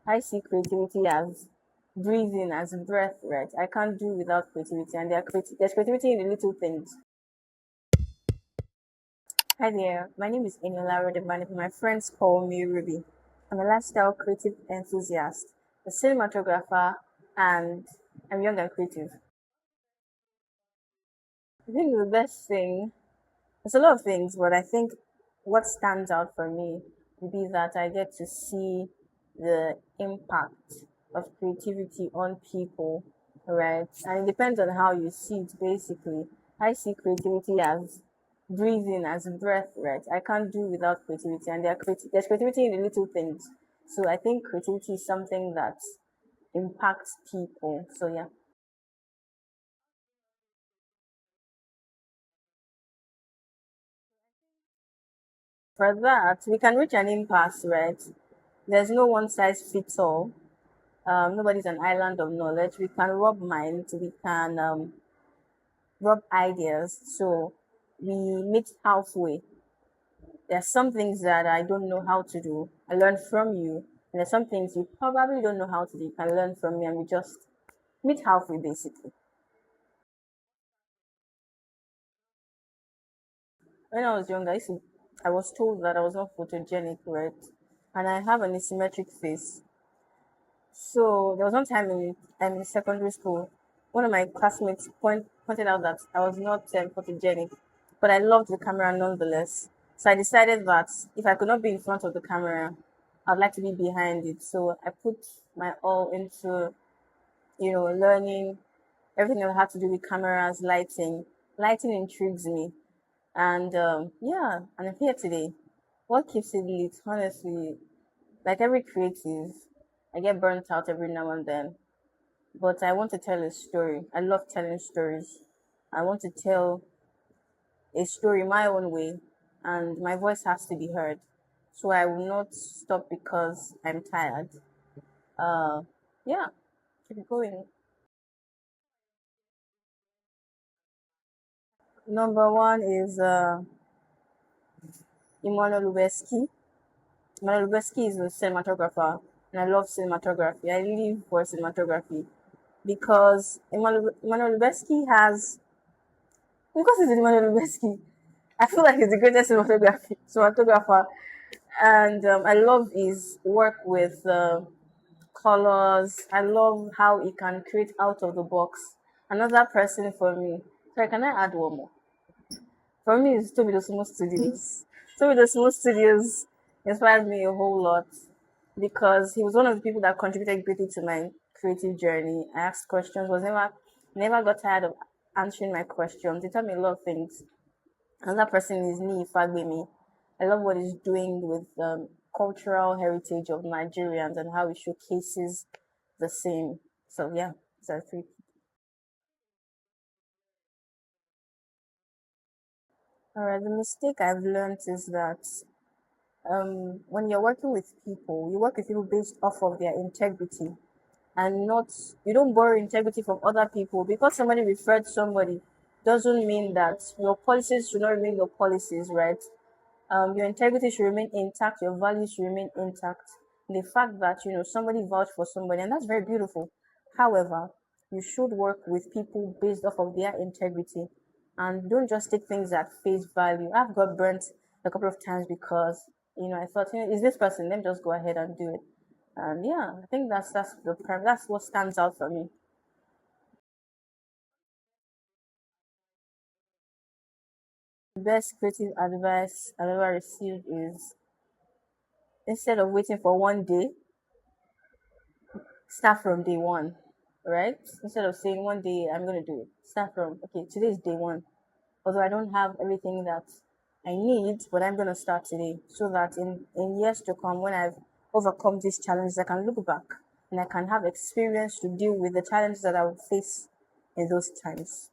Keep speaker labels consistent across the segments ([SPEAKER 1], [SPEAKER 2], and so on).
[SPEAKER 1] I see creativity as breathing, as breath, right? I can't do without creativity, and there's creativity in the little things. Hi there, my name is Eniola, but my friends call me Ruby. I'm a lifestyle creative enthusiast, a cinematographer, and I'm young and creative. I think the best thing, there's a lot of things, but I think what stands out for me would be that I get to see the impact of creativity on people, right? And it depends on how you see it, basically. I see creativity as breathing, as breath, right? I can't do without creativity, and there's creativity in the little things. So I think creativity is something that impacts people. So yeah. For that, we can reach an impasse, right? There's no one size fits all. Nobody's an island of knowledge. We can rub minds, we can rub ideas. So we meet halfway. There's some things that I don't know how to do. I learn from you. And there's some things you probably don't know how to do. You can learn from me, and we just meet halfway, basically. When I was younger, I was told that I was not photogenic, right? And I have an asymmetric face. So there was one time in secondary school, one of my classmates pointed out that I was not photogenic, but I loved the camera nonetheless. So I decided that if I could not be in front of the camera, I'd like to be behind it. So I put my all into, learning everything that had to do with cameras, lighting. Lighting intrigues me. And yeah, and I'm here today. What keeps it lit, honestly, like every creative, I get burnt out every now and then. But I want to tell a story. I love telling stories. I want to tell a story my own way, and my voice has to be heard. So I will not stop because I'm tired. Uh, yeah, keep going. Number one is Immanuel Lubezki. Immanuel Lubezki is a cinematographer, and I love cinematography. I live for cinematography because Emmanuel Lubezki has, because he's Emmanuel Lubezki, I feel like he's the greatest cinematographer, and I love his work with colors. I love how he can create out of the box. Another person for me. Sorry, can I add one more? For me, it's Toby the Small Studios. Toby the Small Studios inspired me a whole lot because he was one of the people that contributed greatly to my creative journey. I asked questions, was never got tired of answering my questions. He taught me a lot of things. Another person is Ni Fagbemi. I love what he's doing with cultural heritage of Nigerians and how he showcases the same. So yeah, these are three. All right, the mistake I've learned is that when you're working with people, you work with people based off of their integrity and not, you don't borrow integrity from other people because somebody referred somebody doesn't mean that your policies should not remain your policies, right? Your integrity should remain intact, your values should remain intact. The fact that somebody vouched for somebody, and that's very beautiful. However, you should work with people based off of their integrity, and don't just take things at face value. I've got burnt a couple of times because I thought, is this person? Let me just go ahead and do it. And yeah, I think that's what stands out for me. The best creative advice I've ever received is instead of waiting for one day, start from day one, right? Instead of saying one day I'm gonna do it, start from okay, today is day one. Although I don't have everything that I need, but I'm gonna start today so that in years to come, when I've overcome these challenges, I can look back and I can have experience to deal with the challenges that I will face in those times.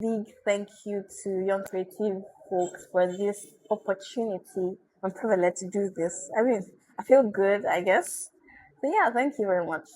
[SPEAKER 1] Big thank you to Young Creative folks for this opportunity. I'm privileged to do this. I mean, I feel good, I guess. So yeah, thank you very much.